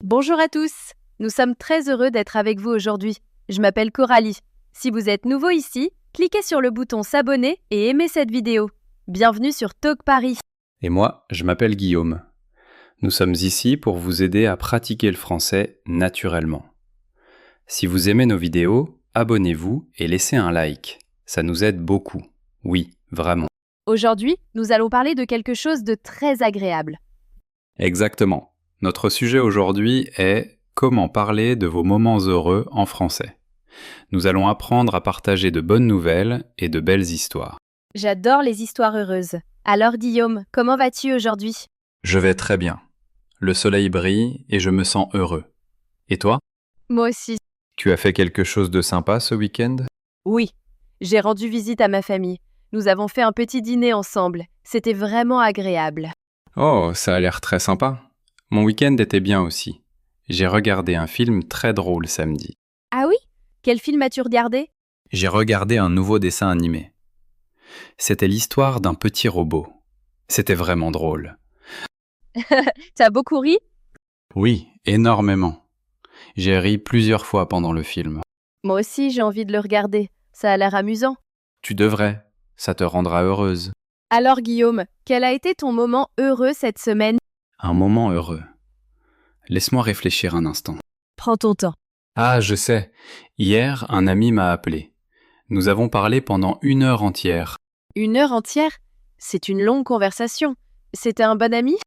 Bonjour à tous, nous sommes très heureux d'être avec vous aujourd'hui. Je m'appelle Coralie. Si vous êtes nouveau ici, cliquez sur le bouton s'abonner et aimez cette vidéo. Bienvenue sur Talk Paris. Et moi, je m'appelle Guillaume. Nous sommes ici pour vous aider à pratiquer le français naturellement. Si vous aimez nos vidéos, abonnez-vous et laissez un like. Ça nous aide beaucoup. Oui, vraiment. Aujourd'hui, nous allons parler de quelque chose de très agréable. Exactement. Notre sujet aujourd'hui est comment parler de vos moments heureux en français. Nous allons apprendre à partager de bonnes nouvelles et de belles histoires. J'adore les histoires heureuses. Alors Guillaume, comment vas-tu aujourd'hui? Je vais très bien. Le soleil brille et je me sens heureux. Et toi? Moi aussi. Tu as fait quelque chose de sympa ce week-end? Oui, j'ai rendu visite à ma famille. Nous avons fait un petit dîner ensemble. C'était vraiment agréable. Oh, ça a l'air très sympa. Mon week-end était bien aussi. J'ai regardé un film très drôle samedi. Ah oui? Quel film as-tu regardé? J'ai regardé un nouveau dessin animé. C'était l'histoire d'un petit robot. C'était vraiment drôle. T'as beaucoup ri? Oui, énormément. J'ai ri plusieurs fois pendant le film. Moi aussi, j'ai envie de le regarder. Ça a l'air amusant. Tu devrais, ça te rendra heureuse. Alors Guillaume, quel a été ton moment heureux cette semaine? Un moment heureux. Laisse-moi réfléchir un instant. Prends ton temps. Ah, je sais. Hier, un ami m'a appelé. Nous avons parlé pendant 1 heure entière. 1 heure entière? C'est une longue conversation. C'était un bon ami?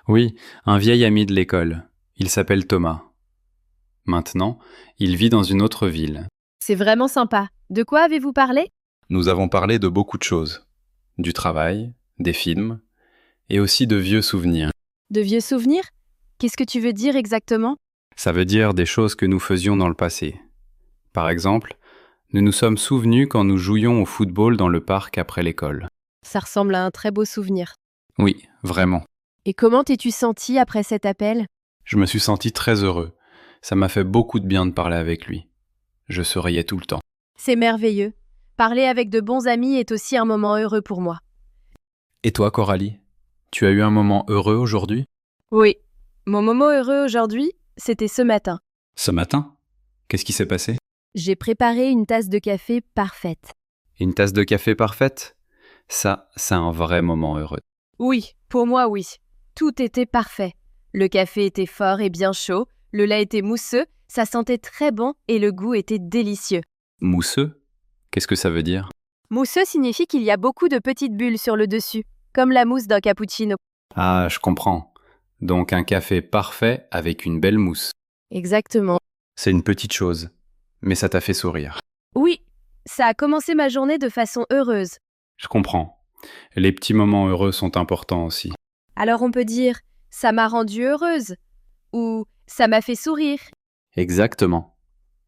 Oui, un vieil ami de l'école. Il s'appelle Thomas. Maintenant, il vit dans une autre ville. C'est vraiment sympa. De quoi avez-vous parlé? Nous avons parlé de beaucoup de choses. Du travail, des films, et aussi de vieux souvenirs. De vieux souvenirs? Qu'est-ce que tu veux dire exactement? Ça veut dire des choses que nous faisions dans le passé. Par exemple, nous nous sommes souvenus quand nous jouions au football dans le parc après l'école. Ça ressemble à un très beau souvenir. Oui, vraiment. Et comment t'es-tu senti après cet appel? Je me suis senti très heureux. Ça m'a fait beaucoup de bien de parler avec lui. Je souriais tout le temps. C'est merveilleux. Parler avec de bons amis est aussi un moment heureux pour moi. Et toi, Coralie? Tu as eu un moment heureux aujourd'hui? Oui. Mon moment heureux aujourd'hui, c'était ce matin. Ce matin? Qu'est-ce qui s'est passé? J'ai préparé une tasse de café parfaite. Une tasse de café parfaite? Ça, c'est un vrai moment heureux. Oui, pour moi oui. Tout était parfait. Le café était fort et bien chaud, le lait était mousseux, ça sentait très bon et le goût était délicieux. Mousseux? Qu'est-ce que ça veut dire? Mousseux signifie qu'il y a beaucoup de petites bulles sur le dessus, comme la mousse d'un cappuccino. Ah, je comprends. Donc un café parfait avec une belle mousse. Exactement. C'est une petite chose, mais ça t'a fait sourire. Oui, ça a commencé ma journée de façon heureuse. Je comprends. Les petits moments heureux sont importants aussi. Alors on peut dire « ça m'a rendue heureuse » ou « ça m'a fait sourire Exactement.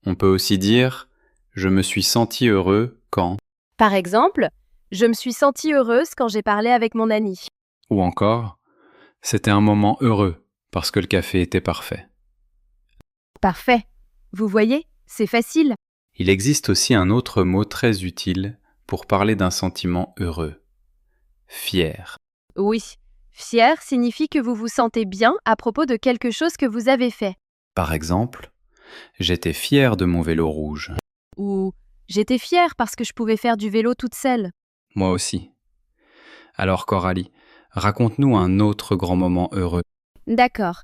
On peut aussi dire « je me suis senti heureux quand » ». Par exemple, je me suis sentie heureuse quand j'ai parlé avec mon ami. Ou encore « c'était un moment heureux parce que le café était parfait ». Parfait. Vous voyez, c'est facile. Il existe aussi un autre mot très utile pour parler d'un sentiment heureux. Fier. Oui, fier signifie que vous vous sentez bien à propos de quelque chose que vous avez fait. Par exemple, j'étais fier de mon vélo rouge. Ou j'étais fière parce que je pouvais faire du vélo toute seule. Moi aussi. Alors Coralie, raconte-nous un autre grand moment heureux. D'accord.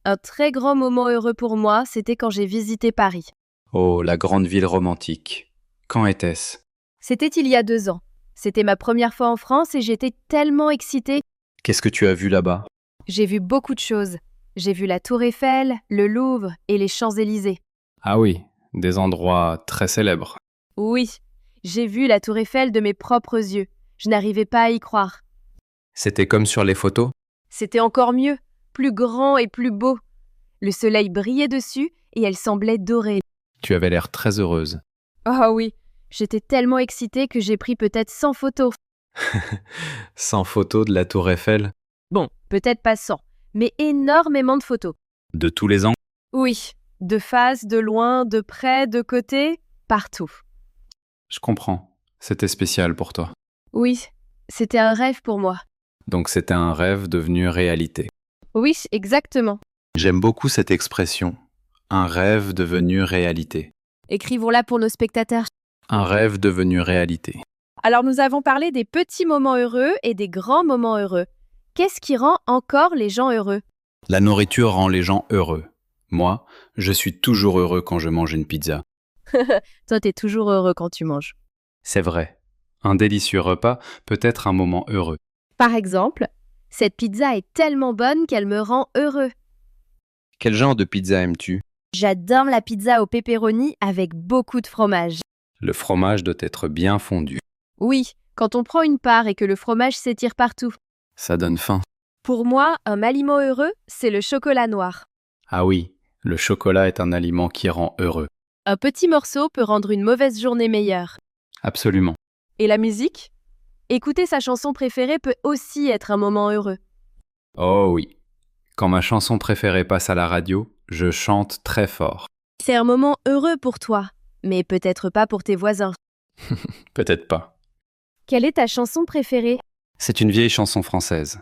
Un très grand moment heureux pour moi, c'était quand j'ai visité Paris. Oh, la grande ville romantique. Quand était-ce? C'était il y a 2 ans. C'était ma première fois en France et j'étais tellement excitée. Qu'est-ce que tu as vu là-bas? J'ai vu beaucoup de choses. J'ai vu la Tour Eiffel, le Louvre et les Champs-Élysées. Ah oui, des endroits très célèbres. Oui, j'ai vu la Tour Eiffel de mes propres yeux. Je n'arrivais pas à y croire. C'était comme sur les photos? C'était encore mieux, plus grand et plus beau. Le soleil brillait dessus et elle semblait dorée. Tu avais l'air très heureuse. Oh oui, j'étais tellement excitée que j'ai pris peut-être 100 photos. Sans photos de la tour Eiffel? Bon, peut-être pas 100, mais énormément de photos. De tous les ans? Oui, de face, de loin, de près, de côté, partout. Je comprends. C'était spécial pour toi. Oui, c'était un rêve pour moi. Donc c'était un rêve devenu réalité. Oui, exactement. J'aime beaucoup cette expression. Un rêve devenu réalité. Écrivons-la pour nos spectateurs. Un rêve devenu réalité. Alors nous avons parlé des petits moments heureux et des grands moments heureux. Qu'est-ce qui rend encore les gens heureux? La nourriture rend les gens heureux. Moi, je suis toujours heureux quand je mange une pizza. Toi, t'es toujours heureux quand tu manges. C'est vrai. Un délicieux repas peut être un moment heureux. Par exemple, cette pizza est tellement bonne qu'elle me rend heureux. Quel genre de pizza aimes-tu? J'adore la pizza au pepperoni avec beaucoup de fromage. Le fromage doit être bien fondu. Oui, quand on prend une part et que le fromage s'étire partout. Ça donne faim. Pour moi, un aliment heureux, c'est le chocolat noir. Ah oui, le chocolat est un aliment qui rend heureux. Un petit morceau peut rendre une mauvaise journée meilleure. Absolument. Et la musique? Écouter sa chanson préférée peut aussi être un moment heureux. Oh oui. Quand ma chanson préférée passe à la radio, je chante très fort. C'est un moment heureux pour toi, mais peut-être pas pour tes voisins. Peut-être pas. Quelle est ta chanson préférée? C'est une vieille chanson française.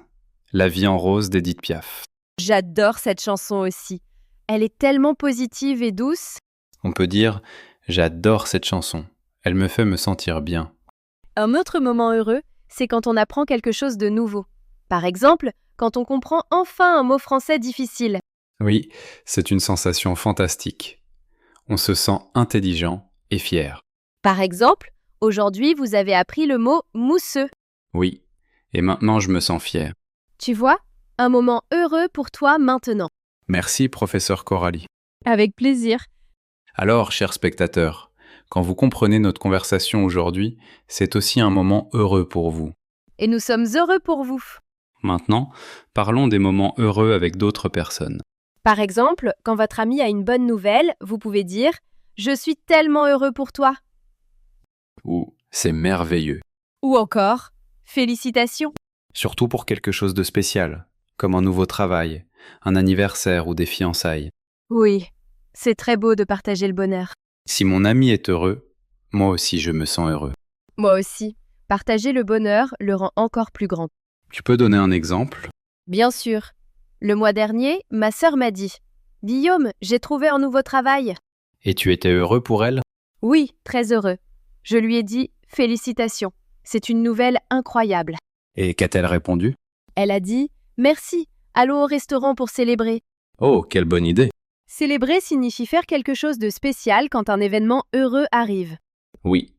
La vie en rose d'Édith Piaf. J'adore cette chanson aussi. Elle est tellement positive et douce. On peut dire « J'adore cette chanson. Elle me fait me sentir bien. » Un autre moment heureux, c'est quand on apprend quelque chose de nouveau. Par exemple, quand on comprend enfin un mot français difficile. Oui, c'est une sensation fantastique. On se sent intelligent et fier. Par exemple, aujourd'hui, vous avez appris le mot mousseux. Oui, et maintenant je me sens fier. Tu vois, un moment heureux pour toi maintenant. Merci, professeur Coralie. Avec plaisir. Alors, chers spectateurs, quand vous comprenez notre conversation aujourd'hui, c'est aussi un moment heureux pour vous. Et nous sommes heureux pour vous. Maintenant, parlons des moments heureux avec d'autres personnes. Par exemple, quand votre ami a une bonne nouvelle, vous pouvez dire « Je suis tellement heureux pour toi ». Ou « C'est merveilleux ». Ou encore « Félicitations ». Surtout pour quelque chose de spécial, comme un nouveau travail, un anniversaire ou des fiançailles. Oui, c'est très beau de partager le bonheur. Si mon ami est heureux, moi aussi je me sens heureux. Moi aussi. Partager le bonheur le rend encore plus grand. Tu peux donner un exemple? Bien sûr. Le mois dernier, ma sœur m'a dit « Guillaume, j'ai trouvé un nouveau travail. » Et tu étais heureux pour elle? Oui, très heureux. Je lui ai dit « Félicitations. C'est une nouvelle incroyable. » Et qu'a-t-elle répondu? Elle a dit « Merci. Allons au restaurant pour célébrer. » Oh, quelle bonne idée! Célébrer signifie faire quelque chose de spécial quand un événement heureux arrive. Oui.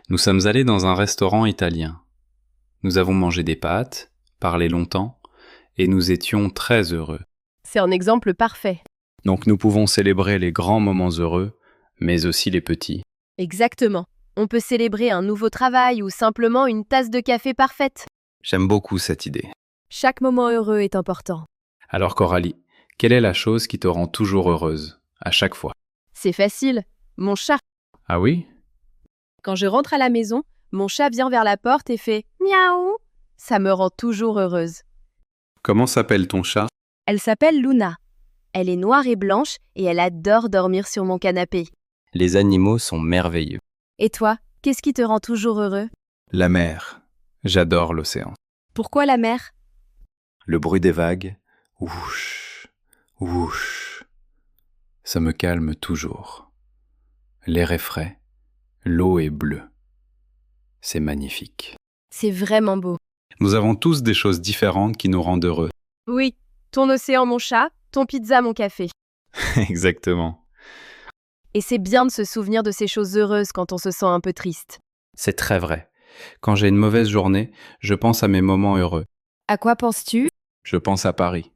Nous sommes allés dans un restaurant italien. Nous avons mangé des pâtes, parlé longtemps, et nous étions très heureux. C'est un exemple parfait. Donc nous pouvons célébrer les grands moments heureux, mais aussi les petits. Exactement. On peut célébrer un nouveau travail ou simplement une tasse de café parfaite. J'aime beaucoup cette idée. Chaque moment heureux est important. Alors Coralie, quelle est la chose qui te rend toujours heureuse, à chaque fois? C'est facile. Mon chat. Ah oui? Quand je rentre à la maison, mon chat vient vers la porte et fait « Miaou ». Ça me rend toujours heureuse. Comment s'appelle ton chat? Elle s'appelle Luna. Elle est noire et blanche et elle adore dormir sur mon canapé. Les animaux sont merveilleux. Et toi, qu'est-ce qui te rend toujours heureux? La mer. J'adore l'océan. Pourquoi la mer? Le bruit des vagues. Ouch, ouch. Ça me calme toujours. L'air est frais. L'eau est bleue. C'est magnifique. C'est vraiment beau. Nous avons tous des choses différentes qui nous rendent heureux. Oui, ton océan mon chat, ton pizza mon café. Exactement. Et c'est bien de se souvenir de ces choses heureuses quand on se sent un peu triste. C'est très vrai. Quand j'ai une mauvaise journée, je pense à mes moments heureux. À quoi penses-tu? Je pense à Paris.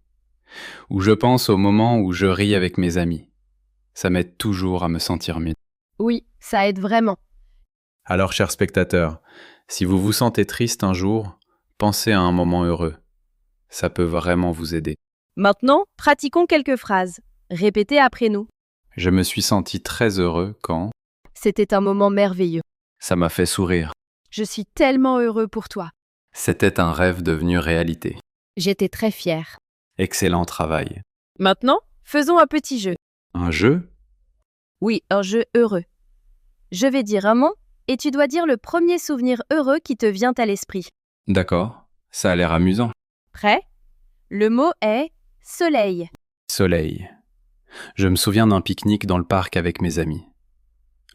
Ou je pense au moment où je ris avec mes amis. Ça m'aide toujours à me sentir mieux. Oui, ça aide vraiment. Alors, chers spectateurs, si vous vous sentez triste un jour, pensez à un moment heureux. Ça peut vraiment vous aider. Maintenant, pratiquons quelques phrases. Répétez après nous. Je me suis senti très heureux quand C'était un moment merveilleux. ça m'a fait sourire. Je suis tellement heureux pour toi. C'était un rêve devenu réalité. J'étais très fière. Excellent travail. Maintenant, faisons un petit jeu. Un jeu? Oui, un jeu heureux. Je vais dire un mot et tu dois dire le premier souvenir heureux qui te vient à l'esprit. D'accord, ça a l'air amusant. Prêt? Le mot est soleil. Soleil. Je me souviens d'un pique-nique dans le parc avec mes amis.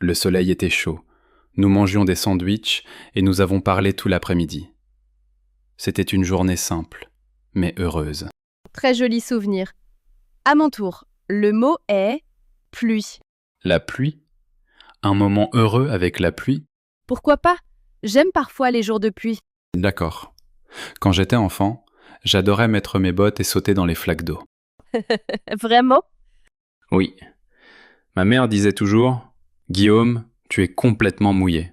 Le soleil était chaud. Nous mangions des sandwichs et nous avons parlé tout l'après-midi. C'était une journée simple, mais heureuse. Très joli souvenir. À mon tour, le mot est pluie. La pluie? Un moment heureux avec la pluie? Pourquoi pas? J'aime parfois les jours de pluie. D'accord. Quand j'étais enfant, j'adorais mettre mes bottes et sauter dans les flaques d'eau. Vraiment? Oui. Ma mère disait toujours « Guillaume, tu es complètement mouillé ».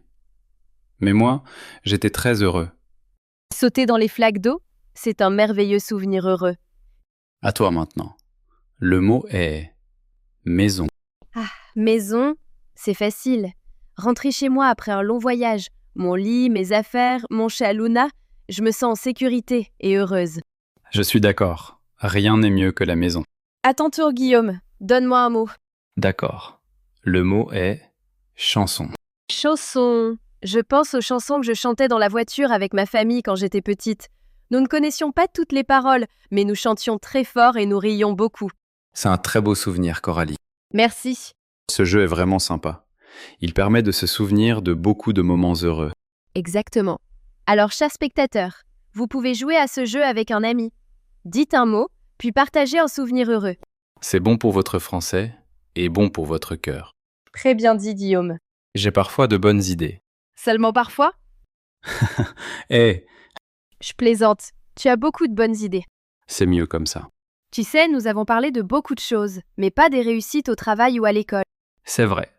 Mais moi, j'étais très heureux. Sauter dans les flaques d'eau, c'est un merveilleux souvenir heureux. À toi maintenant. Le mot est maison. Maison, c'est facile. Rentrer chez moi après un long voyage, mon lit, mes affaires, mon chat Luna, je me sens en sécurité et heureuse. Je suis d'accord. Rien n'est mieux que la maison. À ton tour, Guillaume, donne-moi un mot. D'accord. Le mot est chanson. Chanson. Je pense aux chansons que je chantais dans la voiture avec ma famille quand j'étais petite. Nous ne connaissions pas toutes les paroles, mais nous chantions très fort et nous riions beaucoup. C'est un très beau souvenir, Coralie. Merci. Ce jeu est vraiment sympa. Il permet de se souvenir de beaucoup de moments heureux. Exactement. Alors, chers spectateurs, vous pouvez jouer à ce jeu avec un ami. Dites un mot, puis partagez un souvenir heureux. C'est bon pour votre français et bon pour votre cœur. Très bien dit, Guillaume. J'ai parfois de bonnes idées. Seulement parfois? Eh, Je plaisante. Tu as beaucoup de bonnes idées. c'est mieux comme ça. Tu sais, nous avons parlé de beaucoup de choses, mais pas des réussites au travail ou à l'école. C'est vrai.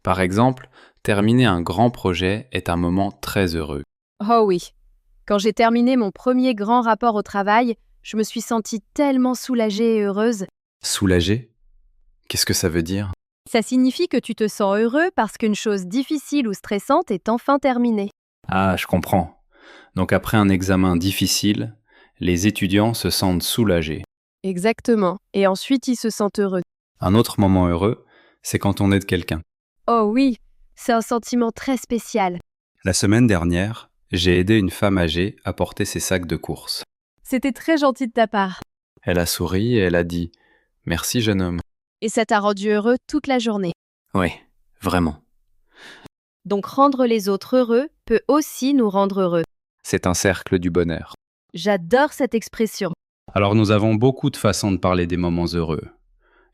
Par exemple, terminer un grand projet est un moment très heureux. Oh oui. Quand j'ai terminé mon premier grand rapport au travail, je me suis sentie tellement soulagée et heureuse. Soulagé? Qu'est-ce que ça veut dire? Ça signifie que tu te sens heureux parce qu'une chose difficile ou stressante est enfin terminée. Ah, je comprends. Donc après un examen difficile, les étudiants se sentent soulagés. Exactement. Et ensuite, ils se sentent heureux. Un autre moment heureux, c'est quand on aide quelqu'un. Oh oui, c'est un sentiment très spécial. La semaine dernière, j'ai aidé une femme âgée à porter ses sacs de course. C'était très gentil de ta part. Elle a souri et elle a dit « Merci jeune homme ». Et ça t'a rendu heureux toute la journée. Oui, vraiment. Donc rendre les autres heureux peut aussi nous rendre heureux. C'est un cercle du bonheur. J'adore cette expression. Alors nous avons beaucoup de façons de parler des moments heureux.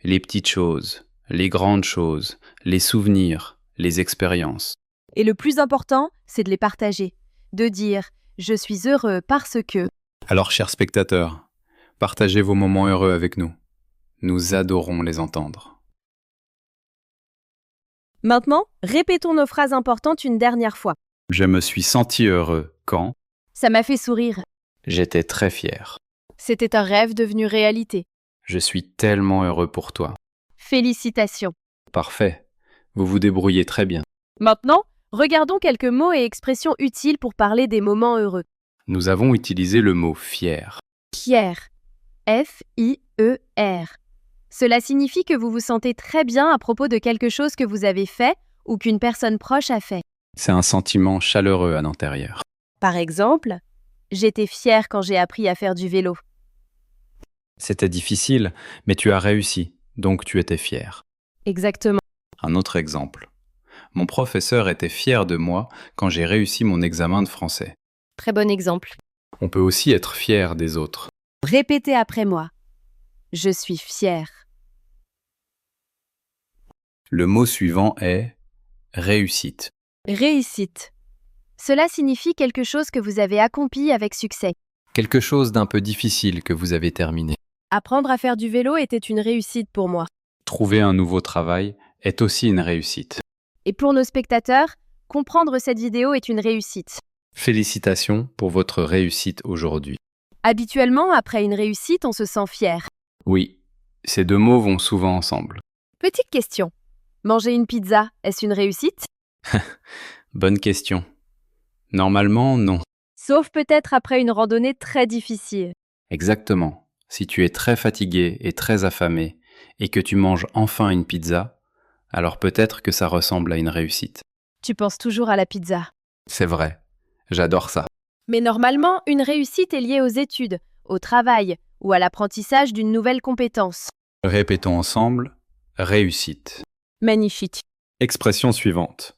Les petites choses, les grandes choses, les souvenirs, les expériences. Et le plus important, c'est de les partager. De dire « je suis heureux parce que… » Alors chers spectateurs, partagez vos moments heureux avec nous. Nous adorons les entendre. Maintenant, répétons nos phrases importantes une dernière fois. Je me suis senti heureux quand Ça m'a fait sourire. j'étais très fier. C'était un rêve devenu réalité. Je suis tellement heureux pour toi. Félicitations. Parfait. Vous vous débrouillez très bien. Maintenant, regardons quelques mots et expressions utiles pour parler des moments heureux. Nous avons utilisé le mot fier. Fier. F-I-E-R. Cela signifie que vous vous sentez très bien à propos de quelque chose que vous avez fait ou qu'une personne proche a fait. C'est un sentiment chaleureux à l'intérieur. Par exemple, j'étais fière quand j'ai appris à faire du vélo. C'était difficile, mais tu as réussi, donc tu étais fier. Exactement. Un autre exemple. Mon professeur était fier de moi quand j'ai réussi mon examen de français. Très bon exemple. On peut aussi être fier des autres. Répétez après moi. Je suis fière. Le mot suivant est réussite. Réussite. Cela signifie quelque chose que vous avez accompli avec succès. Quelque chose d'un peu difficile que vous avez terminé. Apprendre à faire du vélo était une réussite pour moi. Trouver un nouveau travail est aussi une réussite. Et pour nos spectateurs, comprendre cette vidéo est une réussite. Félicitations pour votre réussite aujourd'hui. Habituellement, après une réussite, on se sent fier. Oui, ces deux mots vont souvent ensemble. Petite question. Manger une pizza, est-ce une réussite? Bonne question. Normalement, non. Sauf peut-être après une randonnée très difficile. Exactement. Si tu es très fatigué et très affamé et que tu manges enfin une pizza, alors peut-être que ça ressemble à une réussite. Tu penses toujours à la pizza. C'est vrai. J'adore ça. Mais normalement, une réussite est liée aux études, au travail ou à l'apprentissage d'une nouvelle compétence. Répétons ensemble. Réussite. Magnifique. Expression suivante.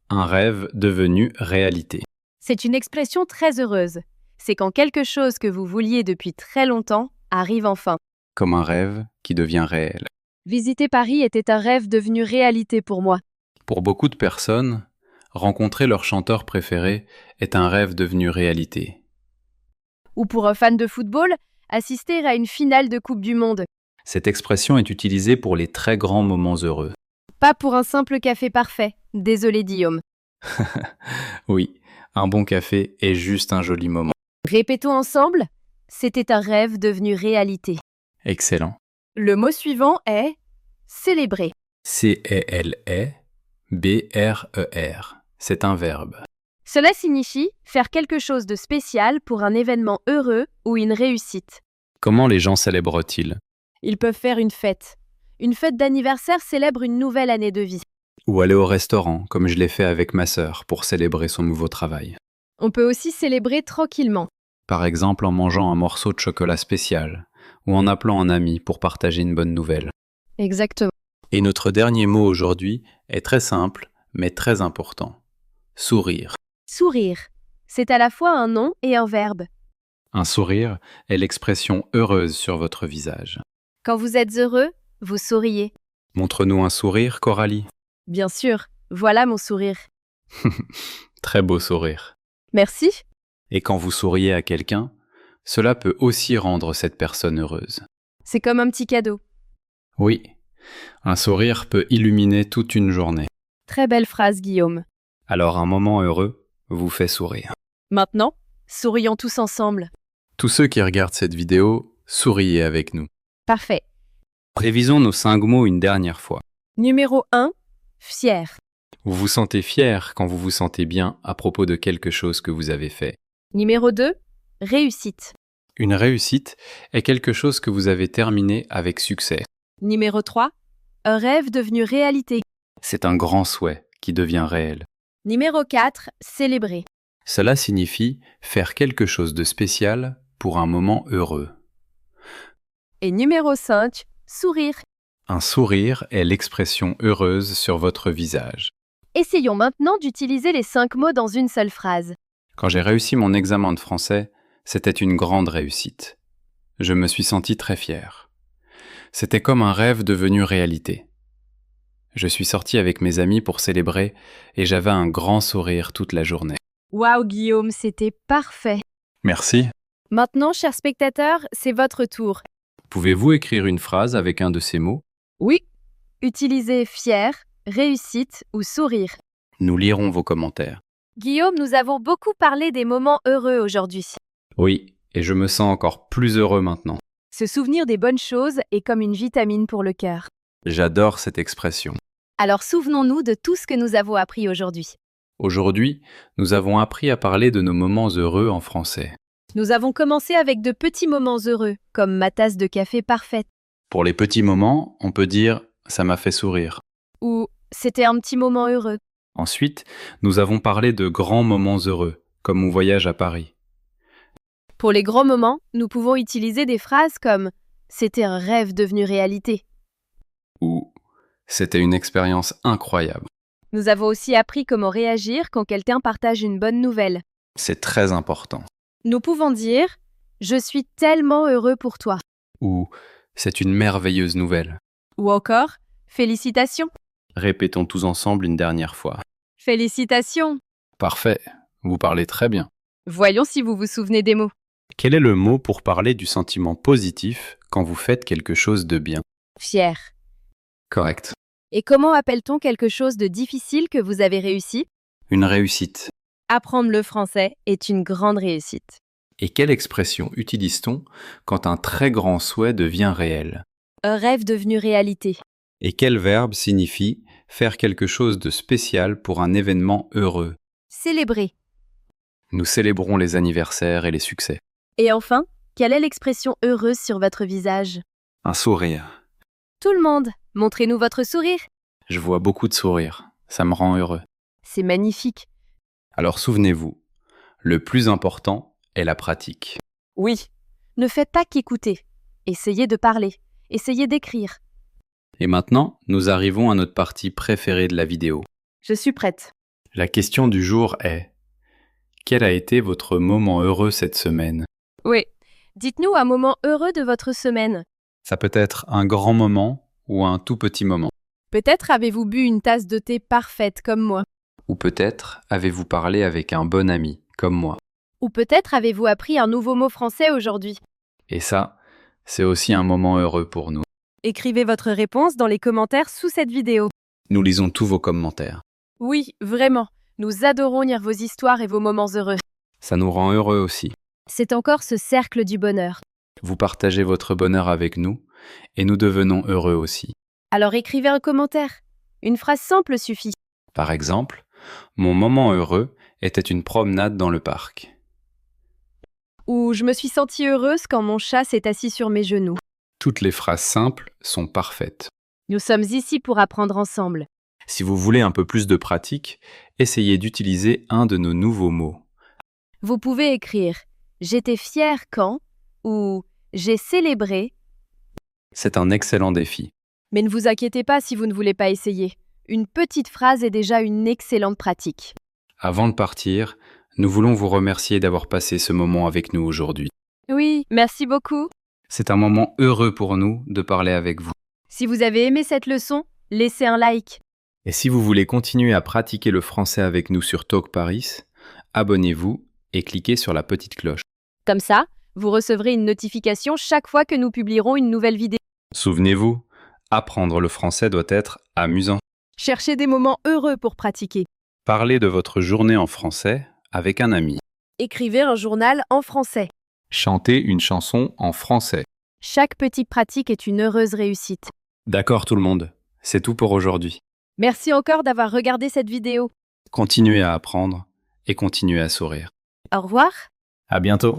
Un rêve devenu réalité. C'est une expression très heureuse. C'est quand quelque chose que vous vouliez depuis très longtemps arrive enfin. Comme un rêve qui devient réel. Visiter Paris était un rêve devenu réalité pour moi. Pour beaucoup de personnes, rencontrer leur chanteur préféré est un rêve devenu réalité. Ou pour un fan de football, assister à une finale de Coupe du Monde. Cette expression est utilisée pour les très grands moments heureux. Pas pour un simple café parfait. Désolé Guillaume. Oui, un bon café est juste un joli moment. Répétons ensemble. C'était un rêve devenu réalité. Excellent. Le mot suivant est célébrer. C-E-L-E-B-R-E-R. C'est un verbe. Cela signifie faire quelque chose de spécial pour un événement heureux ou une réussite. Comment les gens célèbrent-ils? Ils peuvent faire une fête. Une fête d'anniversaire célèbre une nouvelle année de vie. Ou aller au restaurant, comme je l'ai fait avec ma sœur, pour célébrer son nouveau travail. On peut aussi célébrer tranquillement. Par exemple en mangeant un morceau de chocolat spécial, ou en appelant un ami pour partager une bonne nouvelle. Exactement. Et notre dernier mot aujourd'hui est très simple, mais très important. Sourire. Sourire. C'est à la fois un nom et un verbe. Un sourire est l'expression heureuse sur votre visage. Quand vous êtes heureux, vous souriez. Montre-nous un sourire, Coralie. Bien sûr, voilà mon sourire. Très beau sourire. Merci. Et quand vous souriez à quelqu'un, cela peut aussi rendre cette personne heureuse. C'est comme un petit cadeau. Oui, un sourire peut illuminer toute une journée. Très belle phrase, Guillaume. Alors un moment heureux vous fait sourire. Maintenant, sourions tous ensemble. Tous ceux qui regardent cette vidéo, souriez avec nous. Parfait. Révisons nos 5 mots une dernière fois. Numéro 1, fier. Vous vous sentez fier quand vous vous sentez bien à propos de quelque chose que vous avez fait. Numéro 2, réussite. Une réussite est quelque chose que vous avez terminé avec succès. Numéro 3, un rêve devenu réalité. C'est un grand souhait qui devient réel. Numéro 4, célébrer. Cela signifie faire quelque chose de spécial pour un moment heureux. Et numéro 5, sourire. Un sourire est l'expression heureuse sur votre visage. Essayons maintenant d'utiliser les 5 mots dans une seule phrase. Quand j'ai réussi mon examen de français, c'était une grande réussite. Je me suis senti très fier. C'était comme un rêve devenu réalité. Je suis sorti avec mes amis pour célébrer et j'avais un grand sourire toute la journée. Waouh Guillaume, c'était parfait. Merci. Maintenant, chers spectateurs, c'est votre tour. Pouvez-vous écrire une phrase avec un de ces mots? Oui. Utilisez fier, réussite ou sourire. Nous lirons vos commentaires. Guillaume, nous avons beaucoup parlé des moments heureux aujourd'hui. Oui, et je me sens encore plus heureux maintenant. Se souvenir des bonnes choses est comme une vitamine pour le cœur. J'adore cette expression. Alors souvenons-nous de tout ce que nous avons appris aujourd'hui. Aujourd'hui, nous avons appris à parler de nos moments heureux en français. Nous avons commencé avec de petits moments heureux, comme ma tasse de café parfaite, Pour les petits moments, on peut dire « ça m'a fait sourire ». ou c'était un petit moment heureux. Ensuite, nous avons parlé de grands moments heureux, comme mon voyage à Paris. Pour les grands moments, nous pouvons utiliser des phrases comme « c'était un rêve devenu réalité ». Ou « c'était une expérience incroyable ». Nous avons aussi appris comment réagir quand quelqu'un partage une bonne nouvelle. C'est très important. Nous pouvons dire « je suis tellement heureux pour toi Ou « c'est une merveilleuse nouvelle ». ou encore « félicitations ». Répétons tous ensemble une dernière fois. Félicitations. Parfait, vous parlez très bien. Voyons si vous vous souvenez des mots. Quel est le mot pour parler du sentiment positif quand vous faites quelque chose de bien? Fier. Correct. Et comment appelle-t-on quelque chose de difficile que vous avez réussi? Une réussite. Apprendre le français est une grande réussite. Et quelle expression utilise-t-on quand un très grand souhait devient réel? Un rêve devenu réalité. Et quel verbe signifie faire quelque chose de spécial pour un événement heureux? Célébrer. Nous célébrons les anniversaires et les succès. Et enfin, quelle est l'expression heureuse sur votre visage? Un sourire. Tout le monde, montrez-nous votre sourire. Je vois beaucoup de sourires. Ça me rend heureux. C'est magnifique. Alors souvenez-vous, le plus important est la pratique. Oui. Ne faites pas qu'écouter. Essayez de parler. essayez d'écrire. Et maintenant, nous arrivons à notre partie préférée de la vidéo. Je suis prête. La question du jour est: quel a été votre moment heureux cette semaine? Oui. Dites-nous un moment heureux de votre semaine. Ça peut être un grand moment ou un tout petit moment. Peut-être avez-vous bu une tasse de thé parfaite comme moi. Ou peut-être avez-vous parlé avec un bon ami, comme moi. Ou peut-être avez-vous appris un nouveau mot français aujourd'hui. Et ça, c'est aussi un moment heureux pour nous. Écrivez votre réponse dans les commentaires sous cette vidéo. Nous lisons tous vos commentaires. Oui, vraiment. Nous adorons lire vos histoires et vos moments heureux. Ça nous rend heureux aussi. C'est encore ce cercle du bonheur. Vous partagez votre bonheur avec nous et nous devenons heureux aussi. Alors écrivez un commentaire. Une phrase simple suffit. Par exemple, mon moment heureux était une promenade dans le parc. Ou je me suis sentie heureuse quand mon chat s'est assis sur mes genoux. Toutes les phrases simples sont parfaites. Nous sommes ici pour apprendre ensemble. Si vous voulez un peu plus de pratique, essayez d'utiliser un de nos nouveaux mots. Vous pouvez écrire « J'étais fière quand » ou « J'ai célébré ». C'est un excellent défi. Mais ne vous inquiétez pas si vous ne voulez pas essayer. Une petite phrase est déjà une excellente pratique. Avant de partir, nous voulons vous remercier d'avoir passé ce moment avec nous aujourd'hui. Oui, merci beaucoup. C'est un moment heureux pour nous de parler avec vous. Si vous avez aimé cette leçon, laissez un like. Et si vous voulez continuer à pratiquer le français avec nous sur Talk Paris, abonnez-vous et cliquez sur la petite cloche. Comme ça, vous recevrez une notification chaque fois que nous publierons une nouvelle vidéo. Souvenez-vous, apprendre le français doit être amusant. Cherchez des moments heureux pour pratiquer. Parlez de votre journée en français avec un ami. Écrivez un journal en français. Chantez une chanson en français. Chaque petite pratique est une heureuse réussite. D'accord tout le monde, c'est tout pour aujourd'hui. Merci encore d'avoir regardé cette vidéo. Continuez à apprendre et continuez à sourire. Au revoir. À bientôt.